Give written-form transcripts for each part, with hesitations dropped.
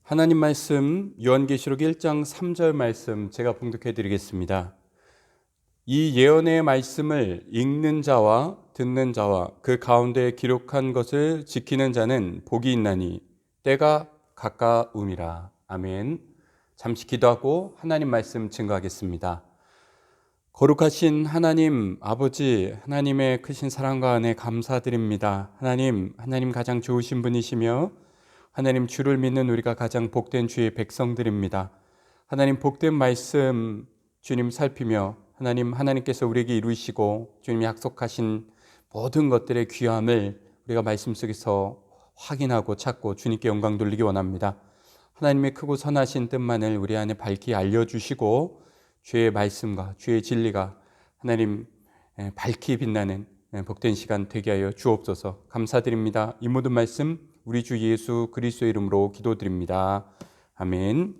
하나님 말씀 요한계시록 1장 3절 말씀 제가 봉독해 드리겠습니다. 이 예언의 말씀을 읽는 자와 듣는 자와 그 가운데 기록한 것을 지키는 자는 복이 있나니 때가 가까움이라. 아멘. 잠시 기도하고 하나님 말씀 증거하겠습니다. 거룩하신 하나님 아버지, 하나님의 크신 사랑과 은혜 감사드립니다. 하나님 가장 좋으신 분이시며 하나님 주를 믿는 우리가 가장 복된 주의 백성들입니다. 하나님 복된 말씀 주님 살피며 하나님께서 우리에게 이루시고 주님이 약속하신 모든 것들의 귀함을 우리가 말씀 속에서 확인하고 찾고 주님께 영광 돌리기 원합니다. 하나님의 크고 선하신 뜻만을 우리 안에 밝히 알려주시고 주의 말씀과 주의 진리가 하나님 밝히 빛나는 복된 시간 되게 하여 주옵소서. 감사드립니다. 이 모든 말씀 우리 주 예수 그리스도의 이름으로 기도드립니다. 아멘.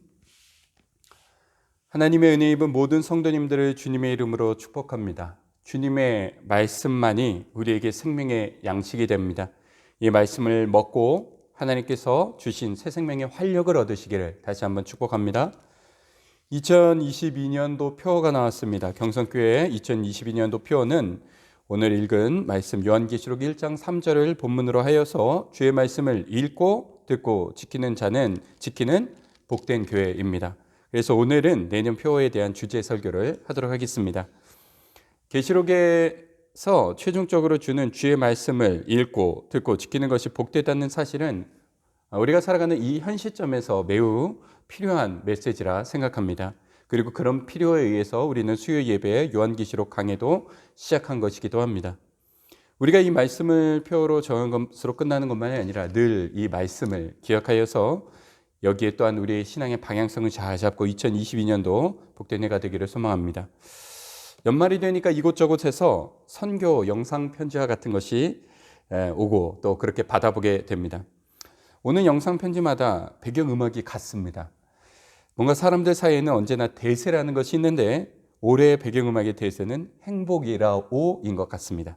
하나님의 은혜 입은 모든 성도님들을 주님의 이름으로 축복합니다. 주님의 말씀만이 우리에게 생명의 양식이 됩니다. 이 말씀을 먹고 하나님께서 주신 새 생명의 활력을 얻으시기를 다시 한번 축복합니다. 2022년도 표어가 나왔습니다. 경성교회 2022년도 표어는 오늘 읽은 말씀 요한계시록 1장 3절을 본문으로 하여서 주의 말씀을 읽고 듣고 지키는 자는 지키는 복된 교회입니다. 그래서 오늘은 내년 표어에 대한 주제 설교를 하도록 하겠습니다. 계시록에서 최종적으로 주는 주의 말씀을 읽고 듣고 지키는 것이 복되다는 사실은 우리가 살아가는 이 현 시점에서 매우 필요한 메시지라 생각합니다. 그리고 그런 필요에 의해서 우리는 수요 예배의 요한계시록 강해도 시작한 것이기도 합니다. 우리가 이 말씀을 표어로 정한 것으로 끝나는 것만이 아니라 늘 이 말씀을 기억하여서 여기에 또한 우리의 신앙의 방향성을 잘 잡고 2022년도 복된 해가 되기를 소망합니다. 연말이 되니까 이곳저곳에서 선교 영상 편지와 같은 것이 오고 또 그렇게 받아보게 됩니다. 오는 영상 편지마다 배경음악이 같습니다. 뭔가 사람들 사이에는 언제나 대세라는 것이 있는데 올해의 배경음악의 대세는 행복이라오인 것 같습니다.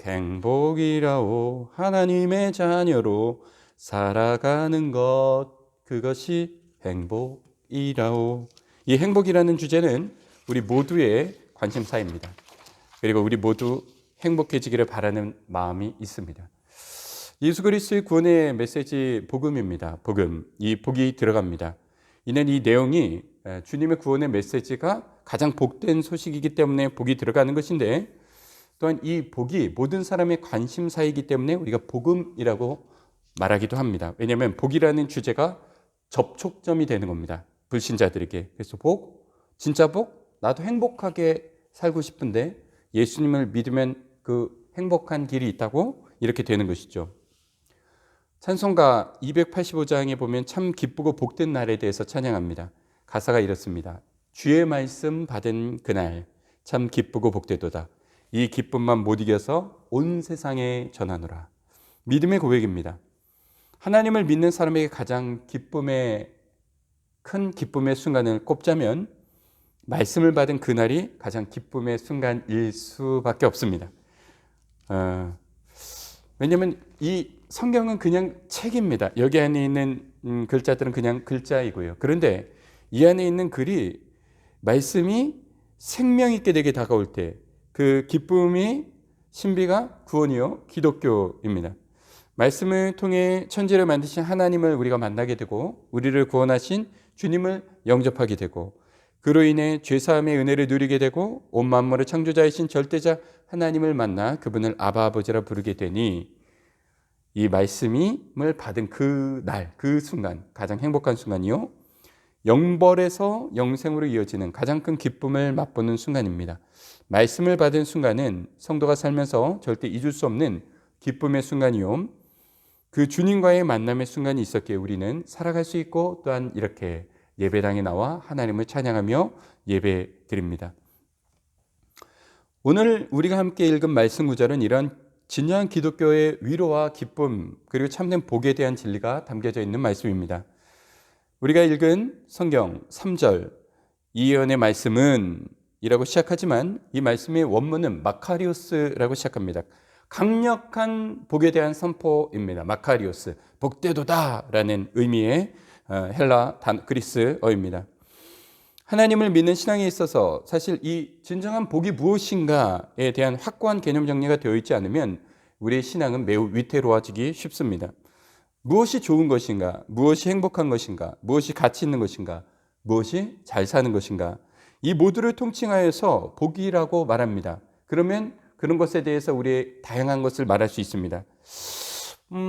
행복이라오 하나님의 자녀로 살아가는 것 그것이 행복이라오. 이 행복이라는 주제는 우리 모두의 관심사입니다. 그리고 우리 모두 행복해지기를 바라는 마음이 있습니다. 예수 그리스도의 구원의 메시지 복음입니다. 복음, 이 복이 들어갑니다. 이는 이 내용이 주님의 구원의 메시지가 가장 복된 소식이기 때문에 복이 들어가는 것인데 또한 이 복이 모든 사람의 관심사이기 때문에 우리가 복음이라고 말하기도 합니다. 왜냐하면 복이라는 주제가 접촉점이 되는 겁니다. 불신자들에게. 그래서 복, 진짜 복, 나도 행복하게 살고 싶은데 예수님을 믿으면 그 행복한 길이 있다고 이렇게 되는 것이죠. 찬송가 285장에 보면 참 기쁘고 복된 날에 대해서 찬양합니다. 가사가 이렇습니다. 주의 말씀 받은 그날 참 기쁘고 복되도다. 이 기쁨만 못 이겨서 온 세상에 전하노라. 믿음의 고백입니다. 하나님을 믿는 사람에게 가장 큰 기쁨의 순간을 꼽자면 말씀을 받은 그날이 가장 기쁨의 순간일 수밖에 없습니다. 왜냐하면 이 성경은 그냥 책입니다. 여기 안에 있는 글자들은 그냥 글자이고요. 그런데 이 안에 있는 글이 말씀이 생명 있게 되게 다가올 때 그 기쁨이 신비가 구원이요 기독교입니다. 말씀을 통해 천지를 만드신 하나님을 우리가 만나게 되고 우리를 구원하신 주님을 영접하게 되고 그로 인해 죄사함의 은혜를 누리게 되고 온 만물의 창조자이신 절대자 하나님을 만나 그분을 아바 아버지라 부르게 되니 이 말씀을 받은 그 날, 그 순간, 가장 행복한 순간이요. 영벌에서 영생으로 이어지는 가장 큰 기쁨을 맛보는 순간입니다. 말씀을 받은 순간은 성도가 살면서 절대 잊을 수 없는 기쁨의 순간이요. 그 주님과의 만남의 순간이 있었기에 우리는 살아갈 수 있고 또한 이렇게 예배당에 나와 하나님을 찬양하며 예배 드립니다. 오늘 우리가 함께 읽은 말씀 구절은 이런 진정한 기독교의 위로와 기쁨 그리고 참된 복에 대한 진리가 담겨져 있는 말씀입니다. 우리가 읽은 성경 3절 이 예언의 말씀은 이라고 시작하지만 이 말씀의 원문은 마카리오스라고 시작합니다. 강력한 복에 대한 선포입니다. 마카리오스, 복되도다라는 의미의 헬라 그리스어입니다. 하나님을 믿는 신앙에 있어서 사실 이 진정한 복이 무엇인가에 대한 확고한 개념 정리가 되어 있지 않으면 우리의 신앙은 매우 위태로워지기 쉽습니다. 무엇이 좋은 것인가? 무엇이 행복한 것인가? 무엇이 가치 있는 것인가? 무엇이 잘 사는 것인가? 이 모두를 통칭하여서 복이라고 말합니다. 그러면 그런 것에 대해서 우리의 다양한 것을 말할 수 있습니다.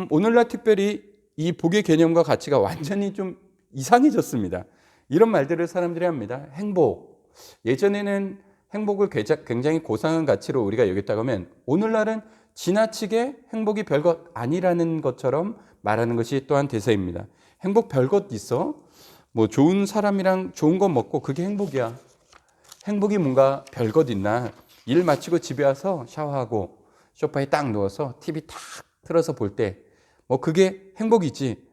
오늘날 특별히 이 복의 개념과 가치가 완전히 좀 이상해졌습니다. 이런 말들을 사람들이 합니다. 행복. 예전에는 행복을 굉장히 고상한 가치로 우리가 여겼다고 하면 오늘날은 지나치게 행복이 별것 아니라는 것처럼 말하는 것이 또한 대세입니다. 행복 별것 있어? 뭐 좋은 사람이랑 좋은 거 먹고 그게 행복이야. 행복이 뭔가 별것 있나? 일 마치고 집에 와서 샤워하고 소파에 딱 누워서 TV 탁 틀어서 볼 때 뭐 그게 행복이지.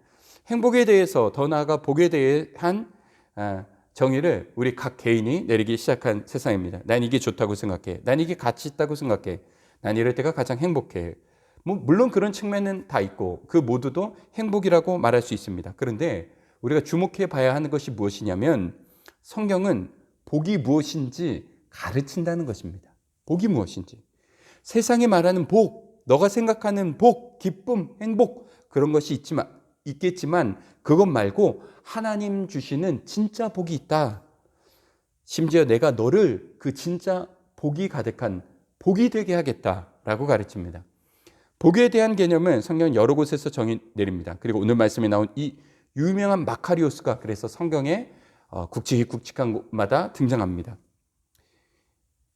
행복에 대해서 더 나아가 복에 대한 정의를 우리 각 개인이 내리기 시작한 세상입니다. 난 이게 좋다고 생각해. 난 이게 가치 있다고 생각해. 난 이럴 때가 가장 행복해. 물론 그런 측면은 다 있고 그 모두도 행복이라고 말할 수 있습니다. 그런데 우리가 주목해 봐야 하는 것이 무엇이냐면 성경은 복이 무엇인지 가르친다는 것입니다. 복이 무엇인지. 세상이 말하는 복, 너가 생각하는 복, 기쁨, 행복 그런 것이 있겠지만 그것 말고 하나님 주시는 진짜 복이 있다. 심지어 내가 너를 그 진짜 복이 가득한 복이 되게 하겠다라고 가르칩니다. 복에 대한 개념은 성경 여러 곳에서 정의 내립니다. 그리고 오늘 말씀에 나온 이 유명한 마카리오스가 그래서 성경에 굵직굵직한 곳마다 등장합니다.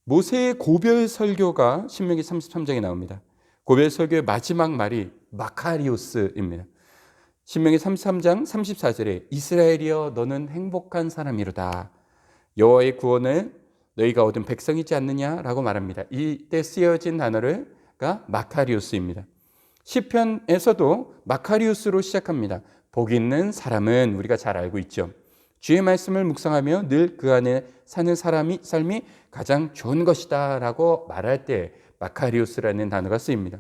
모세의 고별 설교가 신명기 33장에 나옵니다. 고별 설교의 마지막 말이 마카리오스입니다. 신명기 33장 34절에 이스라엘이여 너는 행복한 사람이로다. 여호와의 구원을 너희가 얻은 백성이지 않느냐라고 말합니다. 이때 쓰여진 단어가 마카리오스입니다. 시편에서도 마카리오스로 시작합니다. 복 있는 사람은 우리가 잘 알고 있죠. 주의 말씀을 묵상하며 늘 그 안에 사는 삶이 가장 좋은 것이다 라고 말할 때 마카리오스라는 단어가 쓰입니다.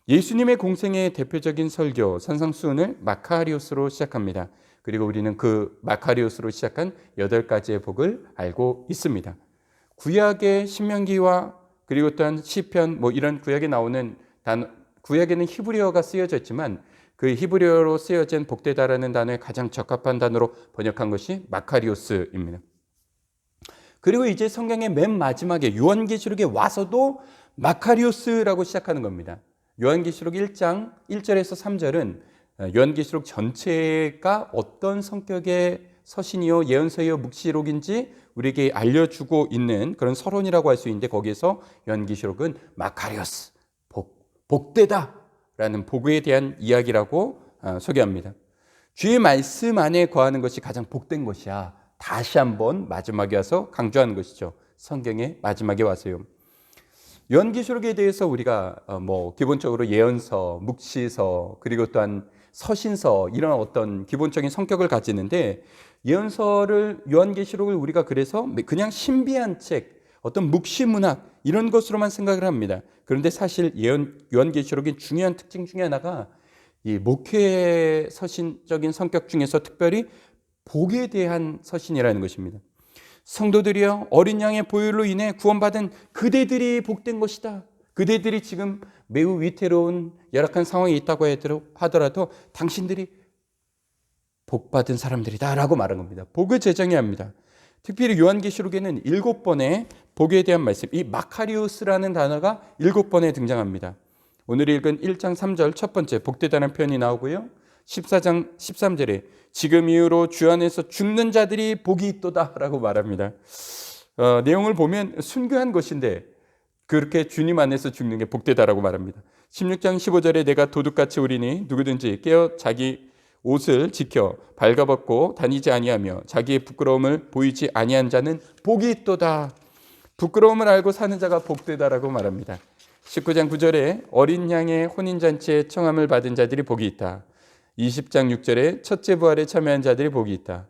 예수님의 공생의 대표적인 설교 산상수훈을 마카리오스로 시작합니다. 그리고 우리는 그 마카리오스로 시작한 8가지의 복을 알고 있습니다. 구약의 신명기와 그리고 또한 시편 이런 구약에 나오는 단어, 구약에는 히브리어가 쓰여져 있지만 그 히브리어로 쓰여진 복되다라는 단어에 가장 적합한 단어로 번역한 것이 마카리오스입니다. 그리고 이제 성경의 맨 마지막에 요한계시록에 와서도 마카리오스라고 시작하는 겁니다. 요한계시록 1장 1절에서 3절은 요한계시록 전체가 어떤 성격의 서신이요 예언서요 묵시록인지 우리에게 알려주고 있는 그런 서론이라고 할 수 있는데 거기에서 요한계시록은 마카리오스 복되다라는 복에 대한 이야기라고 소개합니다. 주의 말씀 안에 거하는 것이 가장 복된 것이야. 다시 한번 마지막에 와서 강조하는 것이죠. 성경의 마지막에 와서요. 요한계시록에 대해서 우리가 기본적으로 예언서, 묵시서, 그리고 또한 서신서 이런 어떤 기본적인 성격을 가지는데 요한계시록을 우리가 그래서 그냥 신비한 책, 어떤 묵시문학 이런 것으로만 생각을 합니다. 그런데 사실 요한계시록의 중요한 특징 중에 하나가 이 목회 서신적인 성격 중에서 특별히 복에 대한 서신이라는 것입니다. 성도들이여 어린 양의 보혈로 인해 구원받은 그대들이 복된 것이다. 그대들이 지금 매우 위태로운 열악한 상황에 있다고 하더라도 당신들이 복받은 사람들이다 라고 말한 겁니다. 복을 제정해야 합니다. 특별히 요한계시록에는 7번의 복에 대한 말씀, 이 마카리오스라는 단어가 7번에 등장합니다. 오늘 읽은 1장 3절 첫 번째 복되다는 표현이 나오고요. 14장 13절에 지금 이후로 주 안에서 죽는 자들이 복이 있도다 라고 말합니다. 내용을 보면 순교한 것인데 그렇게 주님 안에서 죽는 게 복되다라고 말합니다. 16장 15절에 내가 도둑같이 오리니 누구든지 깨어 자기 옷을 지켜 발가벗고 다니지 아니하며 자기의 부끄러움을 보이지 아니한 자는 복이 있도다. 부끄러움을 알고 사는 자가 복되다라고 말합니다. 19장 9절에 어린 양의 혼인잔치에 청함을 받은 자들이 복이 있다. 20장 6절에 첫째 부활에 참여한 자들이 복이 있다.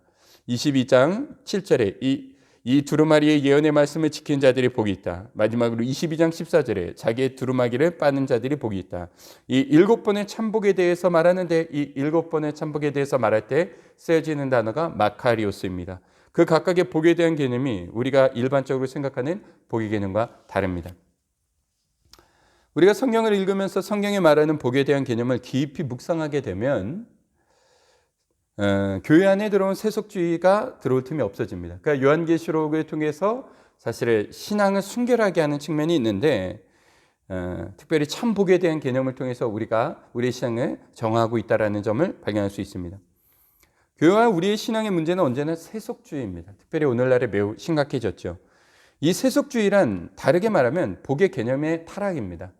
22장 7절에 이 두루마리의 예언의 말씀을 지킨 자들이 복이 있다. 마지막으로 22장 14절에 자기의 두루마기를 빠는 자들이 복이 있다. 이 7번의 참복에 대해서 말하는데 이 7번의 참복에 대해서 말할 때 쓰여지는 단어가 마카리오스입니다. 그 각각의 복에 대한 개념이 우리가 일반적으로 생각하는 복의 개념과 다릅니다. 우리가 성경을 읽으면서 성경에 말하는 복에 대한 개념을 깊이 묵상하게 되면 교회 안에 들어온 세속주의가 들어올 틈이 없어집니다. 그러니까 요한계시록을 통해서 사실 신앙을 순결하게 하는 측면이 있는데 특별히 참 복에 대한 개념을 통해서 우리가 우리의 신앙을 정하고 있다는 점을 발견할 수 있습니다. 교회와 우리의 신앙의 문제는 언제나 세속주의입니다. 특별히 오늘날에 매우 심각해졌죠. 이 세속주의란 다르게 말하면 복의 개념의 타락입니다.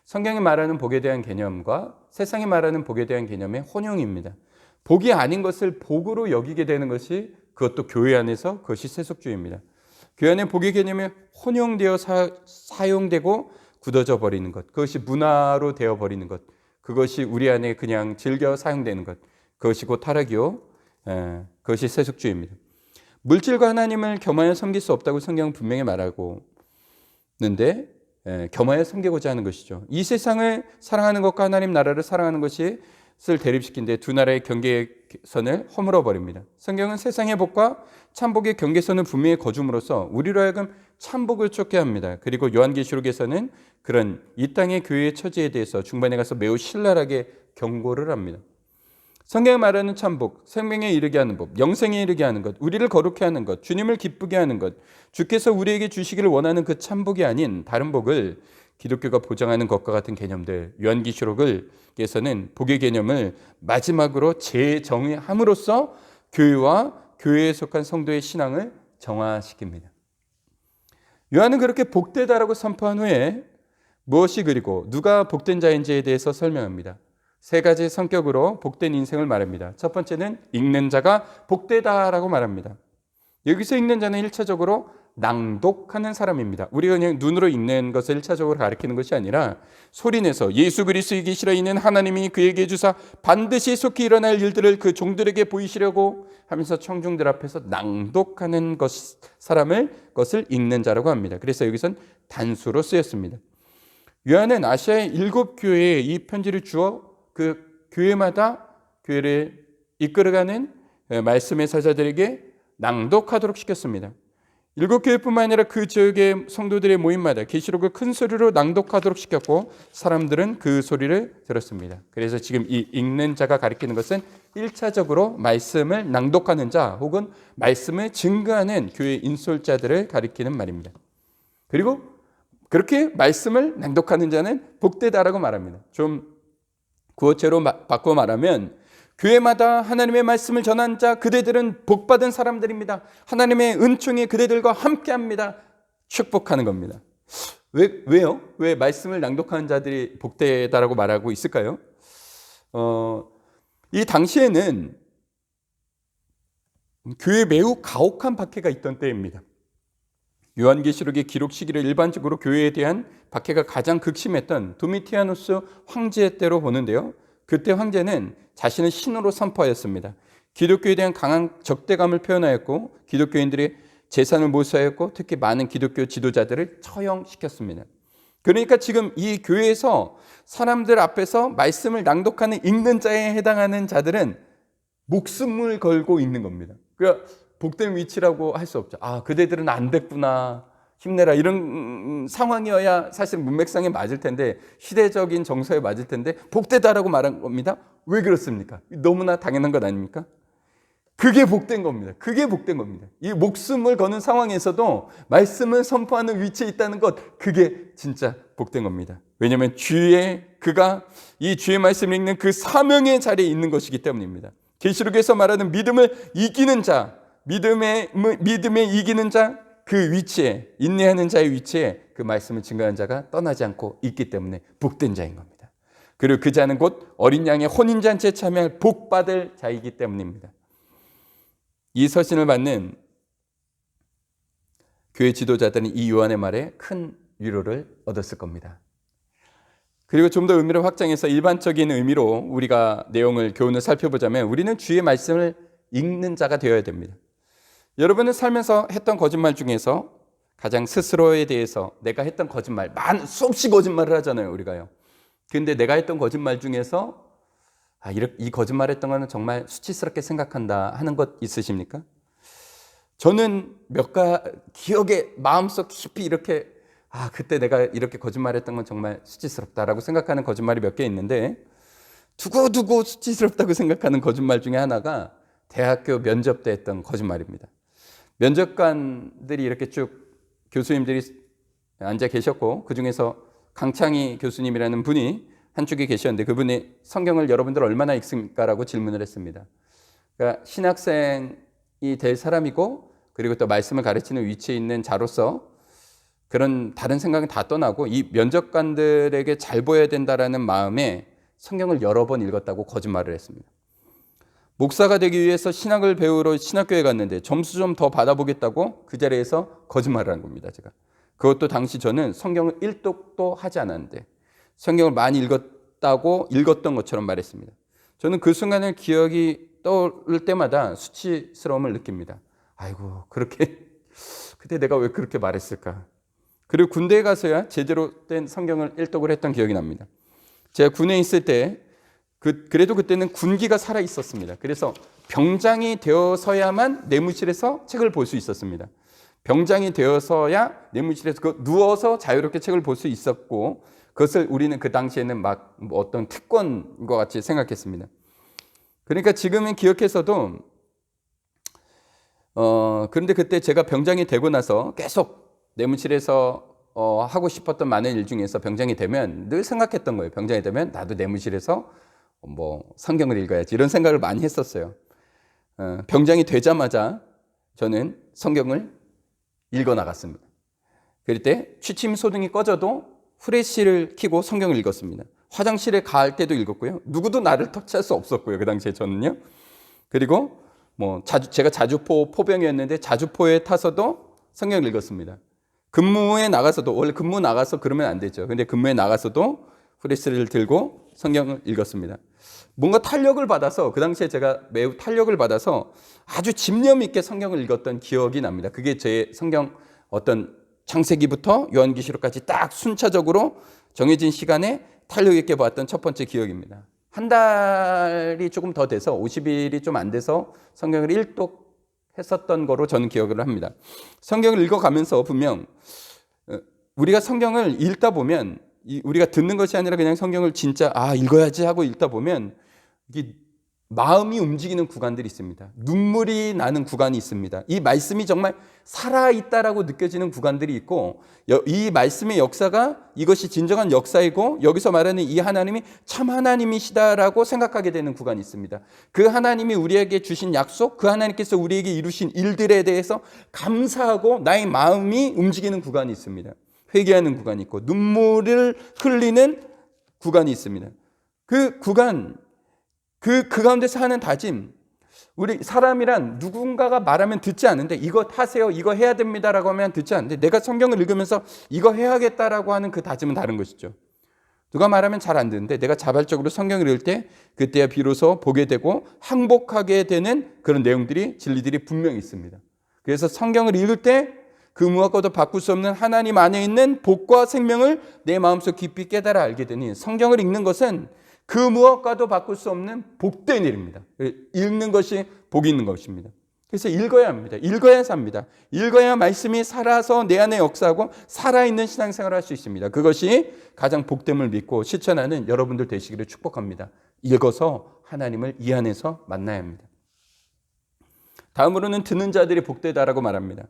성경이 말하는 복에 대한 개념과 세상이 말하는 복에 대한 개념의 혼용입니다. 복이 아닌 것을 복으로 여기게 되는 것이 그것도 교회 안에서 그것이 세속주의입니다. 교회 안에 복의 개념이 혼용되어 사용되고 굳어져 버리는 것, 그것이 문화로 되어 버리는 것, 그것이 우리 안에 그냥 즐겨 사용되는 것, 그것이 곧 타락이요, 그것이 세속주의입니다. 물질과 하나님을 겸하여 섬길 수 없다고 성경은 분명히 말하고 있는데 겸하여 섬기고자 하는 것이죠. 이 세상을 사랑하는 것과 하나님 나라를 사랑하는 것이 을 대립시킨 데 두 나라의 경계선을 허물어 버립니다. 성경은 세상의 복과 참복의 경계선을 분명히 거줌으로써 우리로 하여금 참복을 쫓게 합니다. 그리고 요한계시록에서는 그런 이 땅의 교회의 처지에 대해서 중반에 가서 매우 신랄하게 경고를 합니다. 성경이 말하는 참복, 생명에 이르게 하는 법, 영생에 이르게 하는 것, 우리를 거룩해 하는 것, 주님을 기쁘게 하는 것, 주께서 우리에게 주시기를 원하는 그 참복이 아닌 다른 복을 기독교가 보장하는 것과 같은 개념들, 요한계시록에서는 복의 개념을 마지막으로 재정의함으로써 교회와 교회에 속한 성도의 신앙을 정화시킵니다. 요한은 그렇게 복되다라고 선포한 후에 무엇이 그리고 누가 복된 자인지에 대해서 설명합니다. 세 가지 성격으로 복된 인생을 말합니다. 첫 번째는 읽는 자가 복되다라고 말합니다. 여기서 읽는 자는 1차적으로 낭독하는 사람입니다. 우리가 그냥 눈으로 읽는 것을 1차적으로 가리키는 것이 아니라 소리내서 예수 그리스도의 계시라 이는 하나님이 그에게 주사 반드시 속히 일어날 일들을 그 종들에게 보이시려고 하면서 청중들 앞에서 낭독하는 것을 읽는 자라고 합니다. 그래서 여기선 단수로 쓰였습니다. 요한은 아시아의 7교회에 이 편지를 주어 그 교회마다 교회를 이끌어가는 말씀의 사자들에게 낭독하도록 시켰습니다. 7교회뿐만 아니라 그 지역의 성도들의 모임마다 계시록을 큰 소리로 낭독하도록 시켰고 사람들은 그 소리를 들었습니다. 그래서 지금 이 읽는 자가 가리키는 것은 1차적으로 말씀을 낭독하는 자 혹은 말씀을 증거하는 교회 인솔자들을 가리키는 말입니다. 그리고 그렇게 말씀을 낭독하는 자는 복되다라고 말합니다. 좀 구어체로 바꿔 말하면 교회마다 하나님의 말씀을 전한 자 그대들은 복받은 사람들입니다. 하나님의 은총이 그대들과 함께합니다. 축복하는 겁니다. 왜요? 왜 말씀을 낭독하는 자들이 복되다라고 말하고 있을까요? 이 당시에는 교회에 매우 가혹한 박해가 있던 때입니다. 요한계시록의 기록 시기를 일반적으로 교회에 대한 박해가 가장 극심했던 도미티아누스 황제 때로 보는데요. 그때 황제는 자신을 신으로 선포하였습니다. 기독교에 대한 강한 적대감을 표현하였고 기독교인들이 재산을 몰수하였고 특히 많은 기독교 지도자들을 처형시켰습니다. 그러니까 지금 이 교회에서 사람들 앞에서 말씀을 낭독하는 읽는 자에 해당하는 자들은 목숨을 걸고 있는 겁니다. 그러니까 복된 위치라고 할 수 없죠. 아, 그대들은 안 됐구나. 힘내라. 이런 상황이어야 사실 문맥상에 맞을 텐데 시대적인 정서에 맞을 텐데 복되다라고 말한 겁니다. 왜 그렇습니까? 너무나 당연한 것 아닙니까? 그게 복된 겁니다. 그게 복된 겁니다. 이 목숨을 거는 상황에서도 말씀을 선포하는 위치에 있다는 것, 그게 진짜 복된 겁니다. 왜냐하면 그가 이 주의 말씀을 읽는 그 사명의 자리에 있는 것이기 때문입니다. 계시록에서 말하는 믿음을 이기는 자, 믿음에 이기는 자, 그 위치에, 인내하는 자의 위치에 그 말씀을 증거하는 자가 떠나지 않고 있기 때문에 복된 자인 겁니다. 그리고 그 자는 곧 어린 양의 혼인잔치에 참여할 복받을 자이기 때문입니다. 이 서신을 받는 교회 지도자들은 이 요한의 말에 큰 위로를 얻었을 겁니다. 그리고 좀 더 의미를 확장해서 일반적인 의미로 우리가 교훈을 살펴보자면 우리는 주의 말씀을 읽는 자가 되어야 됩니다. 여러분은 살면서 했던 거짓말 중에서 가장 스스로에 대해서 내가 했던 거짓말, 수없이 거짓말을 하잖아요, 우리가요. 근데 내가 했던 거짓말 중에서 이 거짓말 했던 거는 정말 수치스럽게 생각한다 하는 것 있으십니까? 저는 기억에 마음속 깊이 이렇게 그때 내가 이렇게 거짓말했던 건 정말 수치스럽다라고 생각하는 거짓말이 몇 개 있는데, 두고두고 수치스럽다고 생각하는 거짓말 중에 하나가 대학교 면접 때 했던 거짓말입니다. 면접관들이 이렇게 쭉 교수님들이 앉아 계셨고, 그 중에서 강창희 교수님이라는 분이 한쪽에 계셨는데, 그분이 성경을 여러분들 얼마나 읽습니까라고 질문을 했습니다. 그러니까 신학생이 될 사람이고, 그리고 또 말씀을 가르치는 위치에 있는 자로서 그런 다른 생각은 다 떠나고 이 면접관들에게 잘 보여야 된다라는 마음에 성경을 여러 번 읽었다고 거짓말을 했습니다. 목사가 되기 위해서 신학을 배우러 신학교에 갔는데 점수 좀 더 받아보겠다고 그 자리에서 거짓말을 한 겁니다. 제가 그것도 당시 저는 성경을 1독도 하지 않았는데 성경을 많이 읽었던 것처럼 말했습니다. 저는 그 순간을 기억이 떠오를 때마다 수치스러움을 느낍니다. 아이고, 그때 내가 왜 그렇게 말했을까? 그리고 군대에 가서야 제대로 된 성경을 1독을 했던 기억이 납니다. 제가 군에 있을 때 그래도 그때는 군기가 살아 있었습니다. 그래서 병장이 되어서야만 내무실에서 책을 볼 수 있었습니다. 병장이 되어서야 내무실에서 누워서 자유롭게 책을 볼 수 있었고, 그것을 우리는 그 당시에는 어떤 특권과 같이 생각했습니다. 그러니까 지금은 기억해서도 그런데 그때 제가 병장이 되고 나서 계속 내무실에서 하고 싶었던 많은 일 중에서 병장이 되면 늘 생각했던 거예요. 병장이 되면 나도 내무실에서 성경을 읽어야지, 이런 생각을 많이 했었어요. 병장이 되자마자 저는 성경을 읽어 나갔습니다. 그럴 때 취침 소등이 꺼져도 후레쉬를 켜고 성경을 읽었습니다. 화장실에 갈 때도 읽었고요. 누구도 나를 터치할 수 없었고요, 그 당시에 저는요. 그리고 제가 자주포 포병이었는데 자주포에 타서도 성경을 읽었습니다. 근무에 나가서도, 원래 근무 나가서 그러면 안 되죠. 근데 근무에 나가서도 후레쉬를 들고 성경을 읽었습니다. 뭔가 탄력을 받아서, 그 당시에 제가 매우 탄력을 받아서 아주 집념 있게 성경을 읽었던 기억이 납니다. 그게 제 성경 어떤 창세기부터 요한계시록까지 딱 순차적으로 정해진 시간에 탄력 있게 봤던 첫 번째 기억입니다. 한 달이 조금 더 돼서 50일이 좀 안 돼서 성경을 1독 했었던 거로 저는 기억을 합니다. 성경을 읽어가면서 분명 우리가 성경을 읽다 보면, 우리가 듣는 것이 아니라 그냥 성경을 진짜 읽어야지 하고 읽다 보면 이게 마음이 움직이는 구간들이 있습니다. 눈물이 나는 구간이 있습니다. 이 말씀이 정말 살아있다라고 느껴지는 구간들이 있고, 이 말씀의 역사가 이것이 진정한 역사이고 여기서 말하는 이 하나님이 참 하나님이시다라고 생각하게 되는 구간이 있습니다. 그 하나님이 우리에게 주신 약속, 그 하나님께서 우리에게 이루신 일들에 대해서 감사하고 나의 마음이 움직이는 구간이 있습니다. 회개하는 구간이 있고 눈물을 흘리는 구간이 있습니다. 그 구간, 그 가운데서 하는 다짐, 우리 사람이란 누군가가 말하면 듣지 않는데 이거 하세요, 이거 해야 됩니다라고 하면 듣지 않는데, 내가 성경을 읽으면서 이거 해야겠다라고 하는 그 다짐은 다른 것이죠. 누가 말하면 잘 안 듣는데 내가 자발적으로 성경을 읽을 때 그때야 비로소 보게 되고 항복하게 되는 그런 내용들이, 진리들이 분명히 있습니다. 그래서 성경을 읽을 때 그 무엇과도 바꿀 수 없는 하나님 안에 있는 복과 생명을 내 마음속 깊이 깨달아 알게 되니, 성경을 읽는 것은 그 무엇과도 바꿀 수 없는 복된 일입니다. 읽는 것이 복이 있는 것입니다. 그래서 읽어야 합니다. 읽어야 삽니다. 읽어야 말씀이 살아서 내 안에 역사하고 살아있는 신앙생활을 할 수 있습니다. 그것이 가장 복됨을 믿고 실천하는 여러분들 되시기를 축복합니다. 읽어서 하나님을 이 안에서 만나야 합니다. 다음으로는 듣는 자들이 복되다라고 말합니다.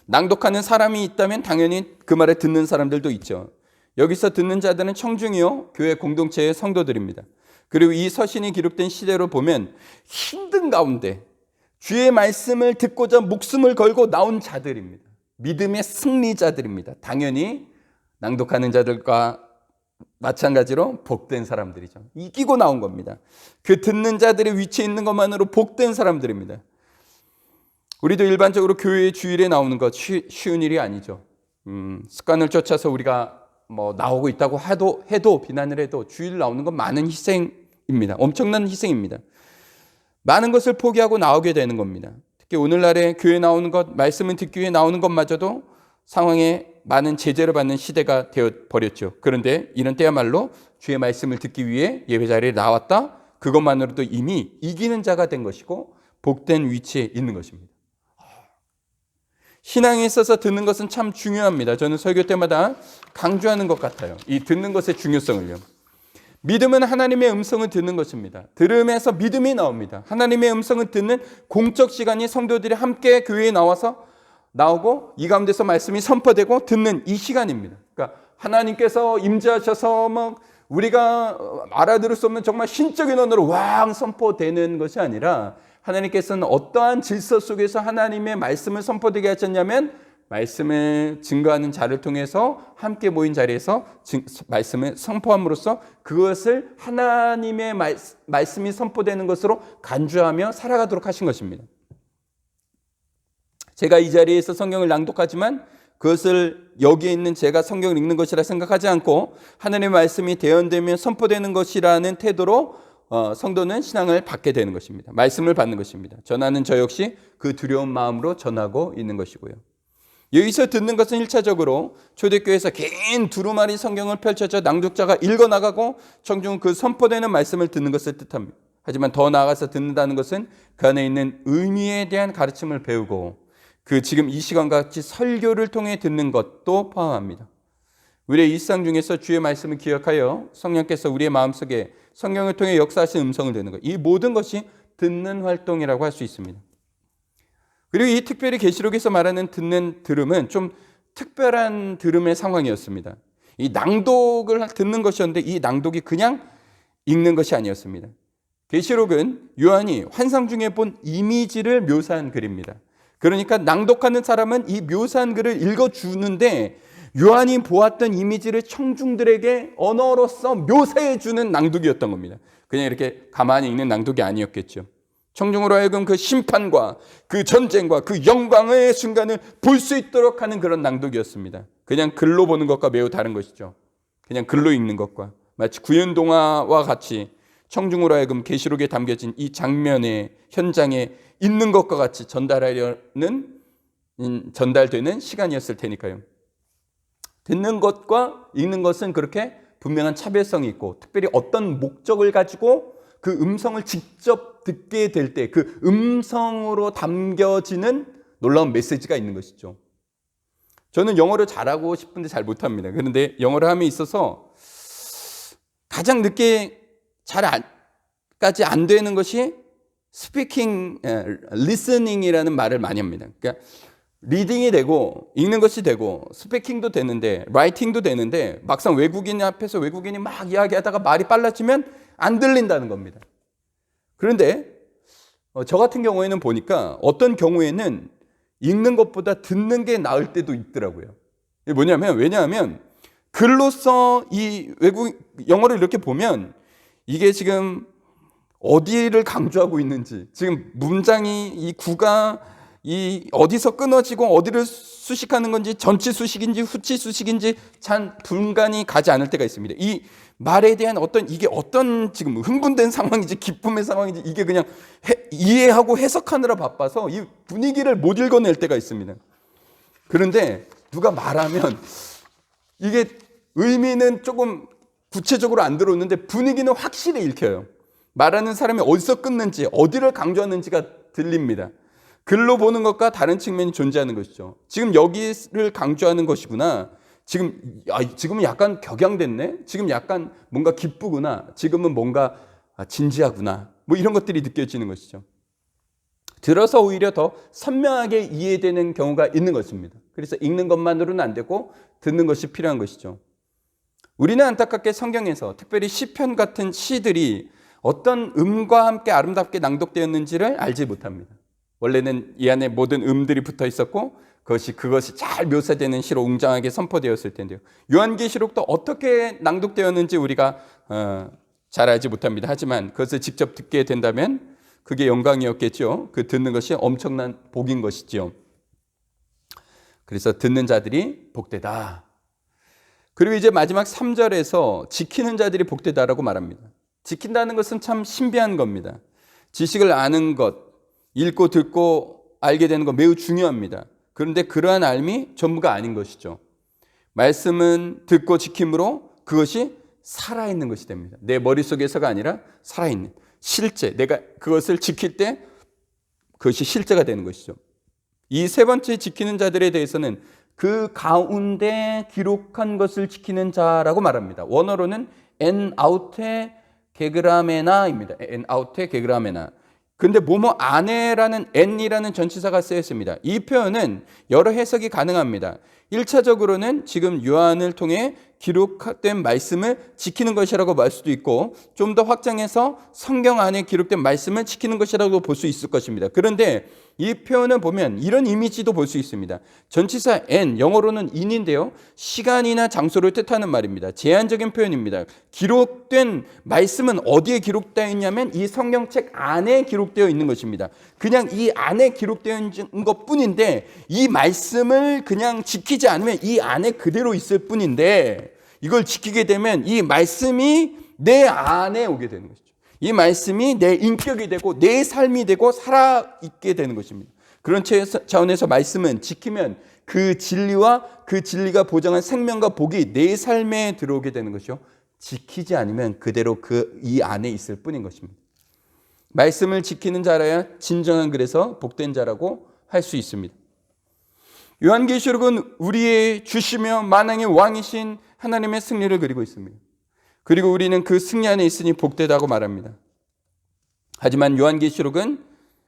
낭독하는 사람이 있다면 당연히 그 말을 듣는 사람들도 있죠. 여기서 듣는 자들은 청중이요, 교회 공동체의 성도들입니다. 그리고 이 서신이 기록된 시대로 보면 힘든 가운데 주의 말씀을 듣고자 목숨을 걸고 나온 자들입니다. 믿음의 승리자들입니다. 당연히 낭독하는 자들과 마찬가지로 복된 사람들이죠. 이기고 나온 겁니다. 그 듣는 자들의 위치에 있는 것만으로 복된 사람들입니다. 우리도 일반적으로 교회 주일에 나오는 것 쉬운 일이 아니죠. 습관을 쫓아서 우리가 나오고 있다고 해도 비난을 해도 주일 나오는 건 많은 희생입니다. 엄청난 희생입니다. 많은 것을 포기하고 나오게 되는 겁니다. 오늘날의 교회 나오는 것, 말씀을 듣기 위해 나오는 것마저도 상황에 많은 제재를 받는 시대가 되어 버렸죠. 그런데 이런 때야말로 주의 말씀을 듣기 위해 예배 자리에 나왔다. 그것만으로도 이미 이기는 자가 된 것이고 복된 위치에 있는 것입니다. 신앙에 있어서 듣는 것은 참 중요합니다. 저는 설교 때마다 강조하는 것 같아요. 이 듣는 것의 중요성을요. 믿음은 하나님의 음성을 듣는 것입니다. 들음에서 믿음이 나옵니다. 하나님의 음성을 듣는 공적 시간이 성도들이 함께 교회에 나오고 이 가운데서 말씀이 선포되고 듣는 이 시간입니다. 그러니까 하나님께서 임재하셔서 우리가 알아들을 수 없는 정말 신적인 언어로 왕 선포되는 것이 아니라 하나님께서는 어떠한 질서 속에서 하나님의 말씀을 선포되게 하셨냐면 말씀을 증거하는 자를 통해서 함께 모인 자리에서 말씀을 선포함으로써 그것을 하나님의 말씀이 선포되는 것으로 간주하며 살아가도록 하신 것입니다. 제가 이 자리에서 성경을 낭독하지만 그것을 여기에 있는 제가 성경을 읽는 것이라 생각하지 않고 하나님의 말씀이 대언되며 선포되는 것이라는 태도로 성도는 신앙을 받게 되는 것입니다. 말씀을 받는 것입니다. 전하는 저 역시 그 두려운 마음으로 전하고 있는 것이고요. 여기서 듣는 것은 1차적으로 초대교회에서 긴 두루마리 성경을 펼쳐져 낭독자가 읽어나가고 청중 그 선포되는 말씀을 듣는 것을 뜻합니다. 하지만 더 나아가서 듣는다는 것은 그 안에 있는 의미에 대한 가르침을 배우고 그 지금 이 시간과 같이 설교를 통해 듣는 것도 포함합니다. 우리의 일상 중에서 주의 말씀을 기억하여 성령께서 우리의 마음속에 성경을 통해 역사하신 음성을 듣는 것, 이 모든 것이 듣는 활동이라고 할 수 있습니다. 그리고 이 특별히 계시록에서 말하는 듣는 들음은 좀 특별한 들음의 상황이었습니다. 이 낭독을 듣는 것이었는데 이 낭독이 그냥 읽는 것이 아니었습니다. 계시록은 요한이 환상 중에 본 이미지를 묘사한 글입니다. 그러니까 낭독하는 사람은 이 묘사한 글을 읽어주는데 요한이 보았던 이미지를 청중들에게 언어로서 묘사해주는 낭독이었던 겁니다. 그냥 이렇게 가만히 읽는 낭독이 아니었겠죠. 청중으로 하여금 그 심판과 그 전쟁과 그 영광의 순간을 볼 수 있도록 하는 그런 낭독이었습니다. 그냥 글로 보는 것과 매우 다른 것이죠. 그냥 글로 읽는 것과 마치 구연동화와 같이 청중으로 하여금 계시록에 담겨진 이 장면의 현장에 있는 것과 같이 전달되는 시간이었을 테니까요. 듣는 것과 읽는 것은 그렇게 분명한 차별성이 있고 특별히 어떤 목적을 가지고 그 음성을 직접 듣게 될 때 그 음성으로 담겨지는 놀라운 메시지가 있는 것이죠. 저는 영어를 잘하고 싶은데 잘 못합니다. 그런데 영어를 함에 있어서 가장 늦게 까지 안 되는 것이 스피킹, 리스닝이라는 말을 많이 합니다. 그러니까 리딩이 되고 읽는 것이 되고 스피킹도 되는데 라이팅도 되는데 막상 외국인 앞에서 외국인이 막 이야기하다가 말이 빨라지면 안 들린다는 겁니다. 그런데 저 같은 경우에는 보니까 어떤 경우에는 읽는 것보다 듣는 게 나을 때도 있더라고요. 이게 왜냐하면 글로써 이 영어를 이렇게 보면 이게 지금 어디를 강조하고 있는지, 지금 문장이 이 구가 이 어디서 끊어지고 어디를 수식하는 건지 전치 수식인지 후치 수식인지 잘 분간이 가지 않을 때가 있습니다. 이 말에 대한 이게 어떤 지금 흥분된 상황인지 기쁨의 상황인지 이게 그냥 이해하고 해석하느라 바빠서 이 분위기를 못 읽어낼 때가 있습니다. 그런데 누가 말하면 이게 의미는 조금 구체적으로 안 들어오는데 분위기는 확실히 읽혀요. 말하는 사람이 어디서 끊는지 어디를 강조하는지가 들립니다. 글로 보는 것과 다른 측면이 존재하는 것이죠. 지금 여기를 강조하는 것이구나. 지금은 약간 격양됐네. 지금 약간 뭔가 기쁘구나. 지금은 뭔가 진지하구나. 뭐 이런 것들이 느껴지는 것이죠. 들어서 오히려 더 선명하게 이해되는 경우가 있는 것입니다. 그래서 읽는 것만으로는 안 되고 듣는 것이 필요한 것이죠. 우리는 안타깝게 성경에서 특별히 시편 같은 시들이 어떤 음과 함께 아름답게 낭독되었는지를 알지 못합니다. 원래는 이 안에 모든 음들이 붙어 있었고 그것이 잘 묘사되는 시로 웅장하게 선포되었을 텐데요. 요한계시록도 어떻게 낭독되었는지 우리가 잘 알지 못합니다. 하지만 그것을 직접 듣게 된다면 그게 영광이었겠죠. 그 듣는 것이 엄청난 복인 것이죠. 그래서 듣는 자들이 복되다. 그리고 이제 마지막 3절에서 지키는 자들이 복되다라고 말합니다. 지킨다는 것은 참 신비한 겁니다. 지식을 아는 것, 읽고 듣고 알게 되는 거 매우 중요합니다. 그런데 그러한 알미 전부가 아닌 것이죠. 말씀은 듣고 지킴으로 그것이 살아있는 것이 됩니다. 내 머릿속에서가 아니라 살아있는, 실제, 내가 그것을 지킬 때 그것이 실제가 되는 것이죠. 이 세 번째 지키는 자들에 대해서는 그 가운데 기록한 것을 지키는 자라고 말합니다. 원어로는 en aute gegramena입니다. en aute gegrame나. 근데 뭐뭐 안에라는 en이라는 전치사가 쓰여 있습니다. 이 표현은 여러 해석이 가능합니다. 1차적으로는 지금 요한을 통해 기록된 말씀을 지키는 것이라고 말 수도 있고, 좀 더 확장해서 성경 안에 기록된 말씀을 지키는 것이라고 볼 수 있을 것입니다. 그런데 이 표현을 보면 이런 이미지도 볼 수 있습니다. 전치사 n, 영어로는 in인데요, 시간이나 장소를 뜻하는 말입니다. 제한적인 표현입니다. 기록된 말씀은 어디에 기록되어 있냐면 이 성경책 안에 기록되어 있는 것입니다. 그냥 이 안에 기록되어 있는 것뿐인데, 이 말씀을 그냥 지키지 않으면 이 안에 그대로 있을 뿐인데, 이걸 지키게 되면 이 말씀이 내 안에 오게 되는 것이죠. 이 말씀이 내 인격이 되고 내 삶이 되고 살아있게 되는 것입니다. 그런 차원에서 말씀은 지키면 그 진리와 그 진리가 보장한 생명과 복이 내 삶에 들어오게 되는 것이요, 지키지 않으면 그대로 이 안에 있을 뿐인 것입니다. 말씀을 지키는 자라야 진정한, 그래서 복된 자라고 할 수 있습니다. 요한계시록은 우리의 주시며 만왕의 왕이신 하나님의 승리를 그리고 있습니다. 그리고 우리는 그 승리 안에 있으니 복되다고 말합니다. 하지만 요한계시록은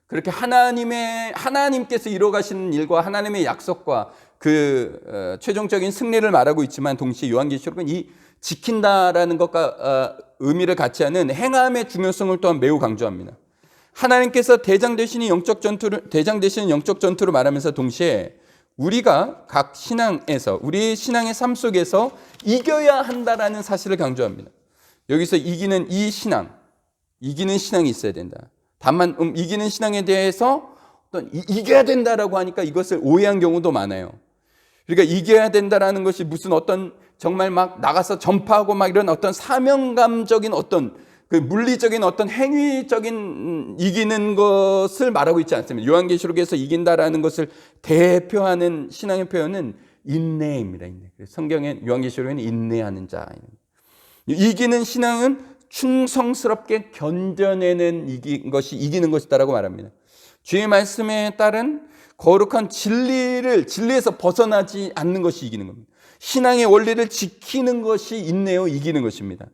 그렇게 하나님께서 이루어가시는 일과 하나님의 약속과 그 최종적인 승리를 말하고 있지만, 동시에 요한계시록은 이 지킨다라는 것과 의미를 같이 하는 행함의 중요성을 또한 매우 강조합니다. 하나님께서 대장 되시는 영적 전투를 말하면서 동시에 우리가 각 신앙에서, 우리 신앙의 삶 속에서 이겨야 한다라는 사실을 강조합니다. 여기서 이기는 신앙이 있어야 된다. 다만 이기는 신앙에 대해서 어떤 이겨야 된다라고 하니까 이것을 오해한 경우도 많아요. 그러니까 이겨야 된다라는 것이 무슨 어떤 정말 막 나가서 전파하고 막 이런 어떤 사명감적인 어떤 그 물리적인 어떤 행위적인 이기는 것을 말하고 있지 않습니다. 요한계시록에서 이긴다라는 것을 대표하는 신앙의 표현은 인내입니다. 인내. 성경의 요한계시록에는 인내하는 자. 이기는 신앙은 충성스럽게 견뎌내는 것이 이기는 것이다라고 말합니다. 주의 말씀에 따른 거룩한 진리에서 벗어나지 않는 것이 이기는 겁니다. 신앙의 원리를 지키는 것이 인내요, 이기는 것입니다.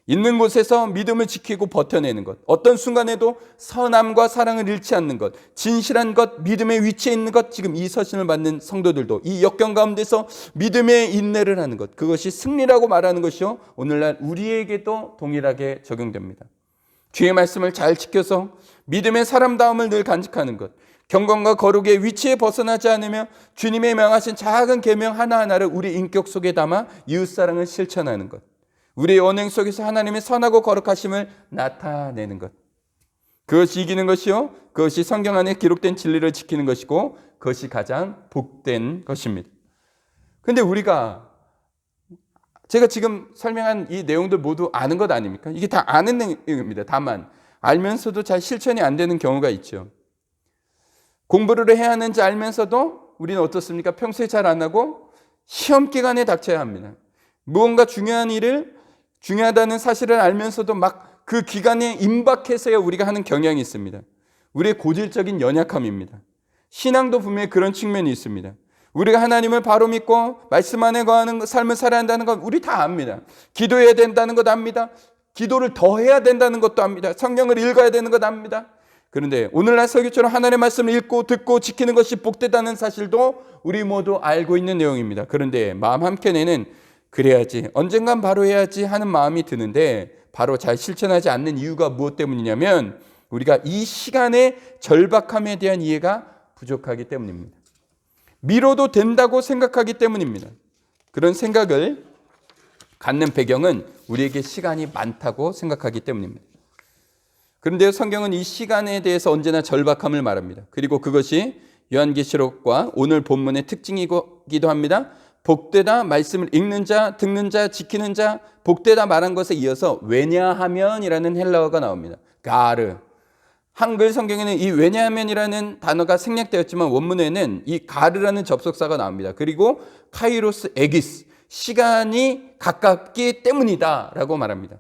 있는 곳에서 믿음을 지키고 버텨내는 것, 어떤 순간에도 선함과 사랑을 잃지 않는 것, 진실한 것, 믿음의 위치에 있는 것, 지금 이 서신을 받는 성도들도 이 역경 가운데서 믿음의 인내를 하는 것, 그것이 승리라고 말하는 것이요, 오늘날 우리에게도 동일하게 적용됩니다. 주의 말씀을 잘 지켜서 믿음의 사람다움을 늘 간직하는 것, 경건과 거룩의 위치에 벗어나지 않으며 주님의 명하신 작은 계명 하나하나를 우리 인격 속에 담아 이웃사랑을 실천하는 것, 우리의 언행 속에서 하나님의 선하고 거룩하심을 나타내는 것, 그것이 이기는 것이요, 그것이 성경 안에 기록된 진리를 지키는 것이고, 그것이 가장 복된 것입니다. 그런데 제가 지금 설명한 이 내용들 모두 아는 것 아닙니까? 이게 다 아는 내용입니다. 다만 알면서도 잘 실천이 안 되는 경우가 있죠. 공부를 해야 하는지 알면서도 우리는 어떻습니까? 평소에 잘 안 하고 시험 기간에 닥쳐야 합니다. 무언가 중요하다는 사실을 알면서도 막 그 기간에 임박해서야 우리가 하는 경향이 있습니다. 우리의 고질적인 연약함입니다. 신앙도 분명히 그런 측면이 있습니다. 우리가 하나님을 바로 믿고 말씀 안에 거하는 삶을 살아야 한다는 건 우리 다 압니다. 기도해야 된다는 것 압니다. 기도를 더 해야 된다는 것도 압니다. 성경을 읽어야 되는 것 압니다. 그런데 오늘날 설교처럼 하나님의 말씀을 읽고 듣고 지키는 것이 복되다는 사실도 우리 모두 알고 있는 내용입니다. 그런데 마음 한켠에는 그래야지, 언젠간 바로 해야지 하는 마음이 드는데 바로 잘 실천하지 않는 이유가 무엇 때문이냐면 우리가 이 시간의 절박함에 대한 이해가 부족하기 때문입니다. 미뤄도 된다고 생각하기 때문입니다. 그런 생각을 갖는 배경은 우리에게 시간이 많다고 생각하기 때문입니다. 그런데 성경은 이 시간에 대해서 언제나 절박함을 말합니다. 그리고 그것이 요한계시록과 오늘 본문의 특징이기도 합니다. 복되다, 말씀을 읽는 자, 듣는 자, 지키는 자, 복되다 말한 것에 이어서 왜냐하면이라는 헬라어가 나옵니다. 가르. 한글 성경에는 이 왜냐하면이라는 단어가 생략되었지만 원문에는 이 가르라는 접속사가 나옵니다. 그리고 카이로스 에기스, 시간이 가깝기 때문이다라고 말합니다.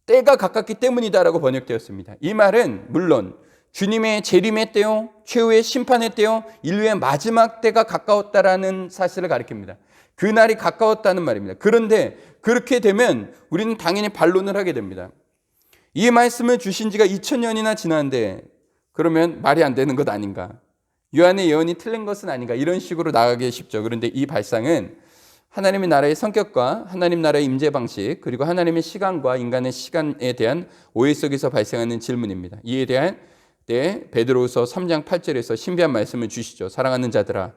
때가 가깝기 때문이다라고 번역되었습니다. 이 말은 물론 주님의 재림의 때요, 최후의 심판의 때요, 인류의 마지막 때가 가까웠다라는 사실을 가리킵니다. 그날이 가까웠다는 말입니다. 그런데 그렇게 되면 우리는 당연히 반론을 하게 됩니다. 이 말씀을 주신 지가 2000년이나 지났는데 그러면 말이 안 되는 것 아닌가? 요한의 예언이 틀린 것은 아닌가? 이런 식으로 나가기 쉽죠. 그런데 이 발상은 하나님의 나라의 성격과 하나님 나라의 임재 방식, 그리고 하나님의 시간과 인간의 시간에 대한 오해 속에서 발생하는 질문입니다. 이에 대한 베드로후서 3장 8절에서 신비한 말씀을 주시죠. 사랑하는 자들아,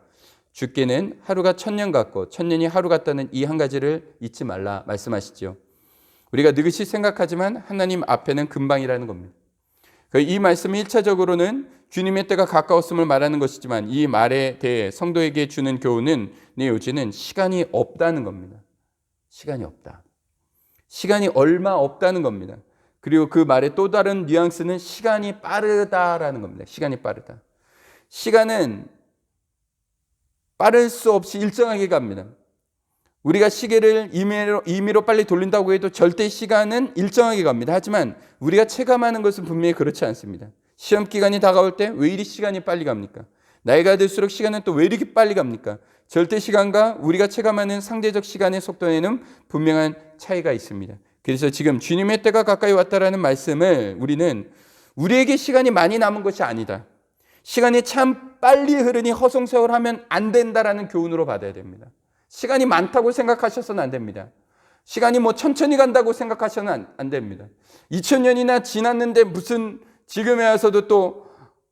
주께는 하루가 1000년 같고 1000년이 하루 같다는 이 한 가지를 잊지 말라 말씀하시죠. 우리가 느긋이 생각하지만 하나님 앞에는 금방이라는 겁니다. 이 말씀이 1차적으로는 주님의 때가 가까웠음을 말하는 것이지만 이 말에 대해 성도에게 주는 교훈은 내 요지는 시간이 없다는 겁니다. 시간이 없다. 시간이 얼마 없다는 겁니다. 그리고 그 말의 또 다른 뉘앙스는 시간이 빠르다라는 겁니다. 시간이 빠르다. 시간은 빠를 수 없이 일정하게 갑니다. 우리가 시계를 임의로 빨리 돌린다고 해도 절대 시간은 일정하게 갑니다. 하지만 우리가 체감하는 것은 분명히 그렇지 않습니다. 시험 기간이 다가올 때 왜 이리 시간이 빨리 갑니까? 나이가 들수록 시간은 또 왜 이렇게 빨리 갑니까? 절대 시간과 우리가 체감하는 상대적 시간의 속도에는 분명한 차이가 있습니다. 그래서 지금 주님의 때가 가까이 왔다라는 말씀을 우리는 우리에게 시간이 많이 남은 것이 아니다. 시간이 참 빨리 흐르니 허송세월하면 안 된다라는 교훈으로 받아야 됩니다. 시간이 많다고 생각하셔서는 안 됩니다. 시간이 천천히 간다고 생각하셔서는 안 됩니다. 2000년이나 지났는데 무슨 지금에 와서도 또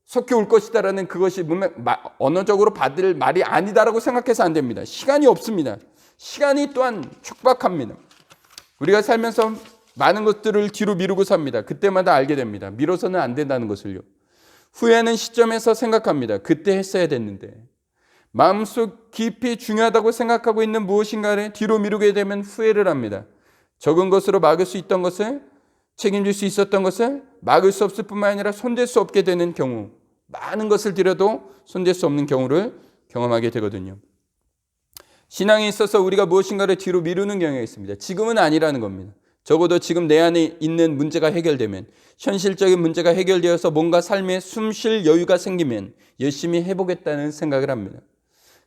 속히 올 것이다라는 그것이 언어적으로 받을 말이 아니다라고 생각해서 안 됩니다. 시간이 없습니다. 시간이 또한 촉박합니다. 우리가 살면서 많은 것들을 뒤로 미루고 삽니다. 그때마다 알게 됩니다. 미뤄서는 안 된다는 것을요. 후회하는 시점에서 생각합니다. 그때 했어야 됐는데. 마음속 깊이 중요하다고 생각하고 있는 무엇인가를 뒤로 미루게 되면 후회를 합니다. 적은 것으로 막을 수 있던 것을, 책임질 수 있었던 것을 막을 수 없을 뿐만 아니라 손댈 수 없게 되는 경우, 많은 것을 들여도 손댈 수 없는 경우를 경험하게 되거든요. 신앙에 있어서 우리가 무엇인가를 뒤로 미루는 경향이 있습니다. 지금은 아니라는 겁니다. 적어도 지금 내 안에 있는 문제가 해결되면, 현실적인 문제가 해결되어서 뭔가 삶에 숨 쉴 여유가 생기면 열심히 해보겠다는 생각을 합니다.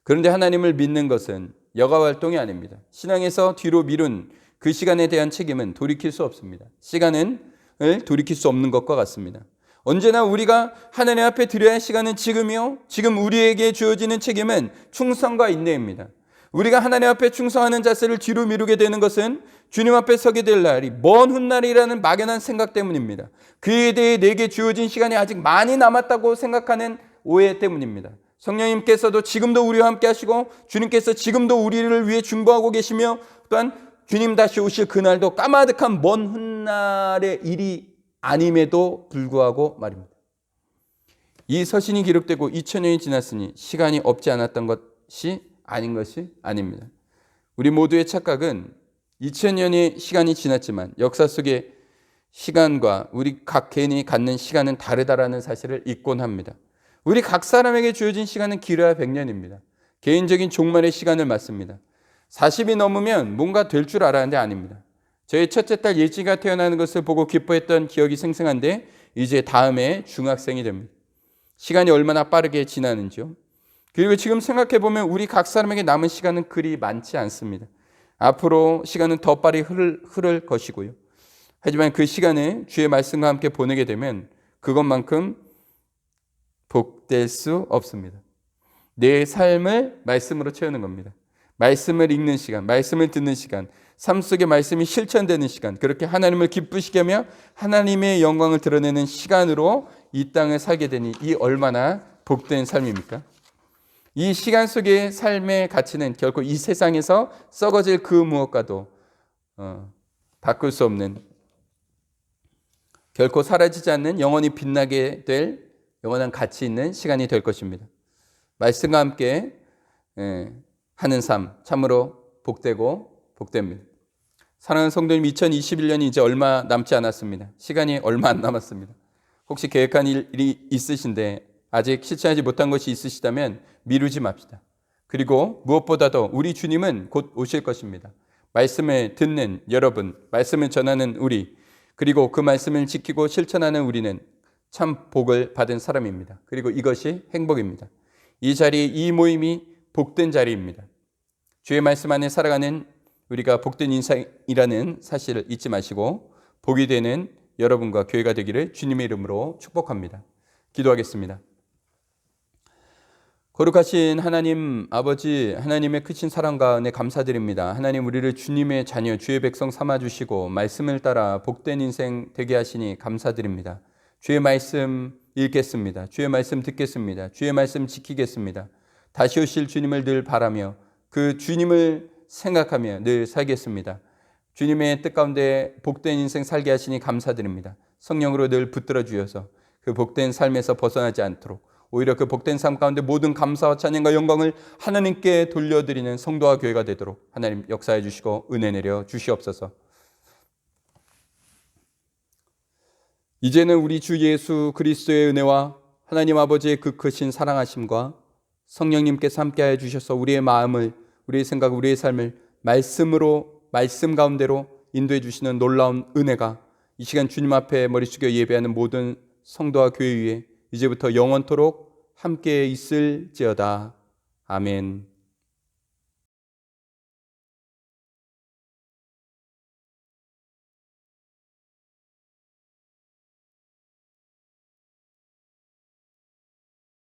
그런데 하나님을 믿는 것은 여가 활동이 아닙니다. 신앙에서 뒤로 미룬 그 시간에 대한 책임은 돌이킬 수 없습니다. 시간을 돌이킬 수 없는 것과 같습니다. 언제나 우리가 하나님 앞에 드려야 할 시간은 지금이요. 지금 우리에게 주어지는 책임은 충성과 인내입니다. 우리가 하나님 앞에 충성하는 자세를 뒤로 미루게 되는 것은 주님 앞에 서게 될 날이 먼 훗날이라는 막연한 생각 때문입니다. 그에 대해 내게 주어진 시간이 아직 많이 남았다고 생각하는 오해 때문입니다. 성령님께서도 지금도 우리와 함께 하시고 주님께서 지금도 우리를 위해 중보하고 계시며 또한 주님 다시 오실 그날도 까마득한 먼 훗날의 일이 아님에도 불구하고 말입니다. 이 서신이 기록되고 2000년이 지났으니 시간이 없지 않았던 것이 아닌 것이 아닙니다. 우리 모두의 착각은 2000년의 시간이 지났지만 역사 속의 시간과 우리 각 개인이 갖는 시간은 다르다라는 사실을 잊곤 합니다. 우리 각 사람에게 주어진 시간은 길어야 100년입니다. 개인적인 종말의 시간을 맞습니다. 40이 넘으면 뭔가 될 줄 알았는데 아닙니다. 저희 첫째 딸 예지가 태어나는 것을 보고 기뻐했던 기억이 생생한데 이제 다음에 중학생이 됩니다. 시간이 얼마나 빠르게 지나는지요. 그리고 지금 생각해보면 우리 각 사람에게 남은 시간은 그리 많지 않습니다. 앞으로 시간은 더 빨리 흐를 것이고요. 하지만 그 시간을 주의 말씀과 함께 보내게 되면 그것만큼 복될 수 없습니다. 내 삶을 말씀으로 채우는 겁니다. 말씀을 읽는 시간, 말씀을 듣는 시간, 삶 속에 말씀이 실천되는 시간, 그렇게 하나님을 기쁘시게 하며 하나님의 영광을 드러내는 시간으로 이 땅을 살게 되니 이 얼마나 복된 삶입니까? 이 시간 속의 삶의 가치는 결코 이 세상에서 썩어질 그 무엇과도 바꿀 수 없는, 결코 사라지지 않는 영원히 빛나게 될 영원한 가치 있는 시간이 될 것입니다. 말씀과 함께 하는 삶 참으로 복되고 복됩니다. 사랑하는 성도님, 2021년이 이제 얼마 남지 않았습니다. 시간이 얼마 안 남았습니다. 혹시 계획한 일이 있으신데 아직 실천하지 못한 것이 있으시다면 미루지 맙시다. 그리고 무엇보다도 우리 주님은 곧 오실 것입니다. 말씀을 듣는 여러분, 말씀을 전하는 우리, 그리고 그 말씀을 지키고 실천하는 우리는 참 복을 받은 사람입니다. 그리고 이것이 행복입니다. 이 자리, 이 모임이 복된 자리입니다. 주의 말씀 안에 살아가는 우리가 복된 인생이라는 사실을 잊지 마시고 복이 되는 여러분과 교회가 되기를 주님의 이름으로 축복합니다. 기도하겠습니다. 거룩하신 하나님 아버지, 하나님의 크신 사랑과 은혜 감사드립니다. 하나님, 우리를 주님의 자녀, 주의 백성 삼아주시고 말씀을 따라 복된 인생 되게 하시니 감사드립니다. 주의 말씀 읽겠습니다. 주의 말씀 듣겠습니다. 주의 말씀 지키겠습니다. 다시 오실 주님을 늘 바라며 그 주님을 생각하며 늘 살겠습니다. 주님의 뜻 가운데 복된 인생 살게 하시니 감사드립니다. 성령으로 늘 붙들어 주셔서 그 복된 삶에서 벗어나지 않도록, 오히려 그 복된 삶 가운데 모든 감사와 찬양과 영광을 하나님께 돌려드리는 성도와 교회가 되도록 하나님 역사해 주시고 은혜 내려 주시옵소서. 이제는 우리 주 예수 그리스도의 은혜와 하나님 아버지의 그 크신 사랑하심과 성령님께서 함께하여 주셔서 우리의 마음을, 우리의 생각, 우리의 삶을 말씀 가운데로 인도해 주시는 놀라운 은혜가 이 시간 주님 앞에 머리 숙여 예배하는 모든 성도와 교회 위에 이제부터 영원토록 함께 있을지어다. 아멘.